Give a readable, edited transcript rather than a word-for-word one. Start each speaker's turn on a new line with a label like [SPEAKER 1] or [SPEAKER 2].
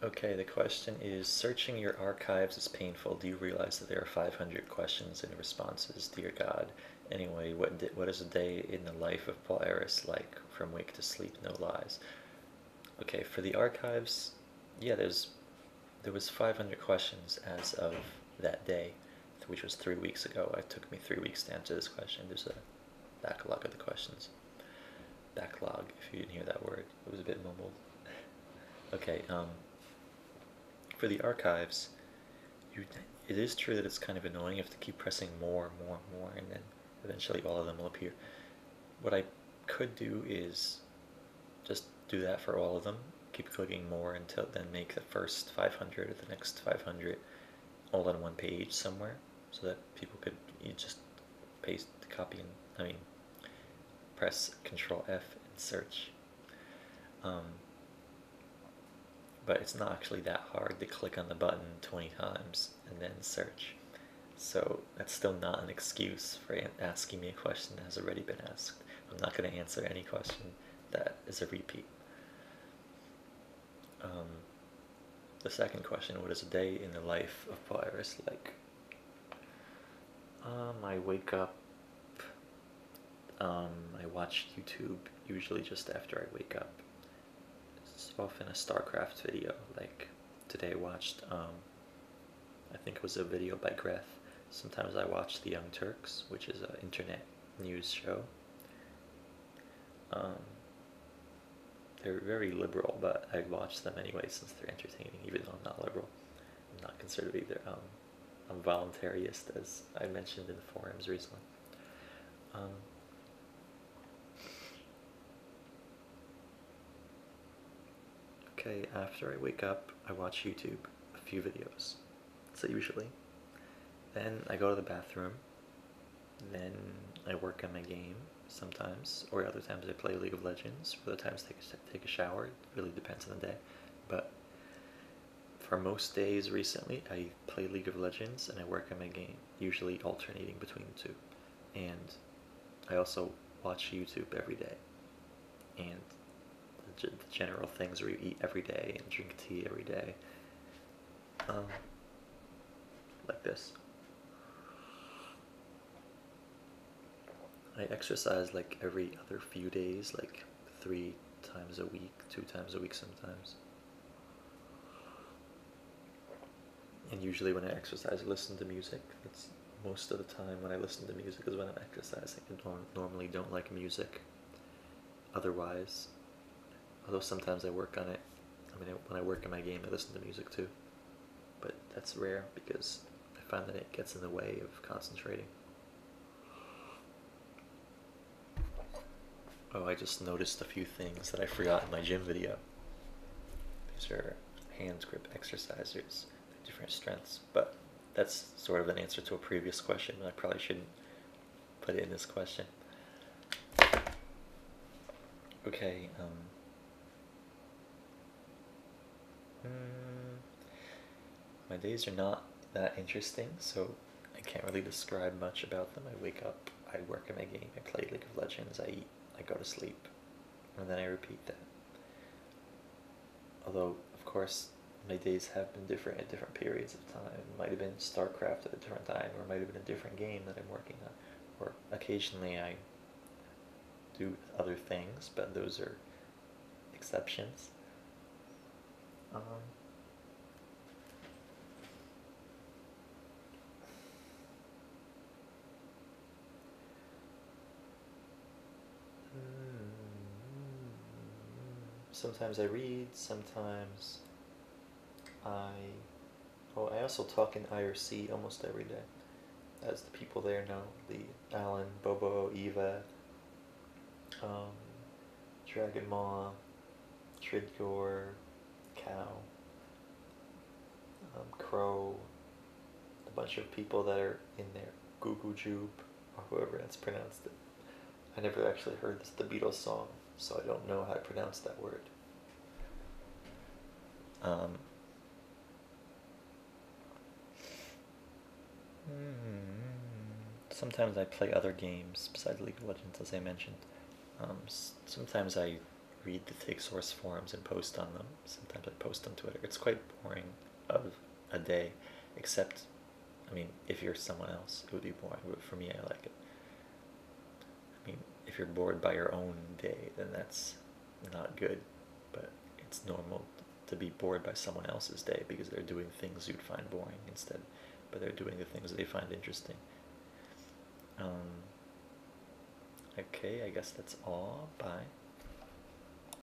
[SPEAKER 1] Okay, the question is, searching your archives is painful. Do you realize that there are 500 questions and responses? Dear God. Anyway, what is a day in the life of Paul Eres like, from wake to sleep, no lies? Okay, for the archives, yeah, there was 500 questions as of that day, which was 3 weeks ago. It took me 3 weeks to answer this question. There's a backlog of the questions. Backlog, if you didn't hear that word. It was a bit mumbled. Okay, for the archives, you, it is true that it's kind of annoying. You have to keep pressing more, more, more, and then eventually all of them will appear. What I could do is just do that for all of them. Keep clicking more until then make the first 500 or the next 500 all on one page somewhere, so that people could just paste, copy, and press Control F and search. Um, but it's not actually that hard to click on the button 20 times and then search. So that's still not an excuse for asking me a question that has already been asked. I'm not going to answer any question that is a repeat. The second question, what is a day in the life of Paul Eres like? I wake up, I watch YouTube usually just after I wake up. It's often a StarCraft video, like today I watched, I think it was a video by Greth. Sometimes I watch The Young Turks, which is an internet news show. They're very liberal, but I watch them anyway since they're entertaining, even though I'm not liberal. I'm not considered either. I'm voluntarist, as I mentioned in the forums recently. Okay, after I wake up, I watch YouTube, a few videos. So usually. Then I go to the bathroom. Then I work on my game sometimes, or other times I play League of Legends. For other times take a shower. It really depends on the day. But for most days recently, I play League of Legends and I work on my game, usually alternating between the two. And I also watch YouTube every day. And the general things where you eat every day and drink tea every day. Like this. I exercise like every other few days, like 3 times a week, 2 times a week sometimes. And usually when I exercise, I listen to music. That's most of the time when I listen to music is when I'm exercising. I normally don't like music otherwise, although sometimes I work on it. When I work on my game, I listen to music too. But that's rare because I find that it gets in the way of concentrating. Oh, I just noticed a few things that I forgot in my gym video. These are hand grip exercisers, different strengths, but that's sort of an answer to a previous question, and I probably shouldn't put it in this question. Okay, my days are not that interesting, so I can't really describe much about them. I wake up, I work in my game, I play League of Legends, I eat, I go to sleep, and then I repeat that. Although, of course, my days have been different at different periods of time. It might have been StarCraft at a different time, or it might have been a different game that I'm working on. Or occasionally I do other things, but those are exceptions. Sometimes I read, sometimes I... Oh, I also talk in IRC almost every day. As the people there know, the Alan, Bobo, Eva, Dragon Maw, Tridgor, Cow, Crow, a bunch of people that are in there, Goo Goo Jube, or whoever that's pronounced it. I never actually heard the Beatles song, so I don't know how to pronounce that word. Sometimes I play other games besides League of Legends, as I mentioned. Sometimes I read the take source forums and post on them. Sometimes I post on Twitter. It's quite boring of a day, except, I mean, if you're someone else, it would be boring, but for me, I like it. I mean, if you're bored by your own day, then that's not good, but it's normal to be bored by someone else's day because they're doing things you'd find boring instead, but they're doing the things they find interesting. Okay, I guess that's all. Bye.